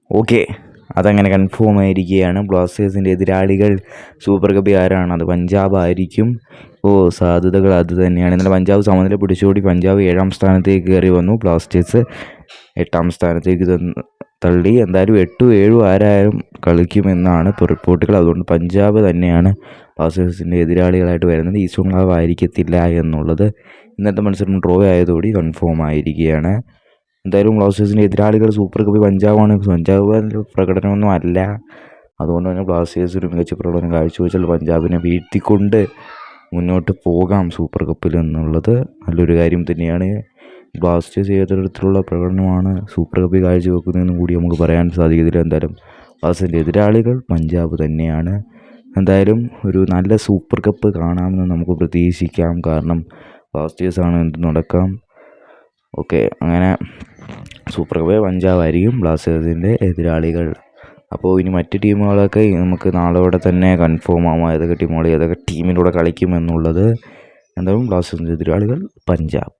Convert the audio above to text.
Okay, അതങ്ങനെ confirm ആയിരിക്കുകയാണ്. ബ്ലാസ്റ്റേഴ്സിൻ്റെ എതിരാളികൾ സൂപ്പർ കപ്പിൽ ആരാണ്? അത് പഞ്ചാബ് ആയിരിക്കും. സാധ്യതകൾ അത് തന്നെയാണ്. ഇന്നലെ പഞ്ചാബ് സമനില പിടിച്ചോടി പഞ്ചാബ് 7ാം സ്ഥാനത്തേക്ക് കയറി വന്നു. ബ്ലാസ്റ്റേഴ്സ് 8ാം സ്ഥാനത്തേക്ക് തള്ളി. എന്തായാലും 8ഉം 7ഉം ആരായാലും കളിക്കുമെന്നാണ് ഇപ്പോൾ റിപ്പോർട്ടുകൾ. അതുകൊണ്ട് പഞ്ചാബ് തന്നെയാണ് ബ്ലാസ്റ്റേഴ്സിൻ്റെ എതിരാളികളായിട്ട് വരുന്നത്. ഈസ്റ്റ് ബംഗാൾ ആയിരിക്കത്തില്ല എന്നുള്ളത് ഇന്നത്തെ മത്സരം ഡ്രോ ആയതോടെ കൺഫേം ആയിരിക്കുകയാണ്. എന്തായാലും ബ്ലാസ്റ്റേഴ്സിൻ്റെ എതിരാളികൾ സൂപ്പർ കപ്പിൽ പഞ്ചാബാണ്. പഞ്ചാബ് പ്രകടനമൊന്നും അല്ല. അതുകൊണ്ട് തന്നെ ബ്ലാസ്റ്റേഴ്സ് ഒരു മികച്ച പ്രകടനം കാഴ്ചവെച്ചാൽ പഞ്ചാബിനെ വീഴ്ത്തിക്കൊണ്ട് മുന്നോട്ട് പോകാം സൂപ്പർ കപ്പിൽ എന്നുള്ളത് നല്ലൊരു കാര്യം തന്നെയാണ്. ബ്ലാസ്റ്റേഴ്സ് ഏത് തരത്തിലുള്ള പ്രകടനമാണ് സൂപ്പർ കപ്പിൽ കാഴ്ചവെക്കുന്നതെന്നും കൂടി നമുക്ക് പറയാൻ സാധിക്കത്തില്ല. എന്തായാലും ബ്ലാസ്റ്റേഴ്സിൻ്റെ എതിരാളികൾ പഞ്ചാബ് തന്നെയാണ്. എന്തായാലും ഒരു നല്ല സൂപ്പർ കപ്പ് കാണാമെന്ന് നമുക്ക് പ്രതീക്ഷിക്കാം. കാരണം ബ്ലാസ്റ്റേഴ്സാണ് എന്ത് നടക്കാം. ഓക്കെ, അങ്ങനെ സൂപ്പർ കപ്പ് പഞ്ചാബായിരിക്കും ബ്ലാസ്റ്റേഴ്സിൻ്റെ എതിരാളികൾ. അപ്പോൾ ഇനി മറ്റ് ടീമുകളൊക്കെ നമുക്ക് നാളെയോടെ തന്നെ കൺഫേം ആവാം. ഏതൊക്കെ ടീമുകൾ ഏതൊക്കെ ടീമിലൂടെ കളിക്കുമെന്നുള്ളത്. എന്തായാലും ബ്ലാസ്റ്റേഴ്സിൻ്റെ എതിരാളികൾ പഞ്ചാബ്.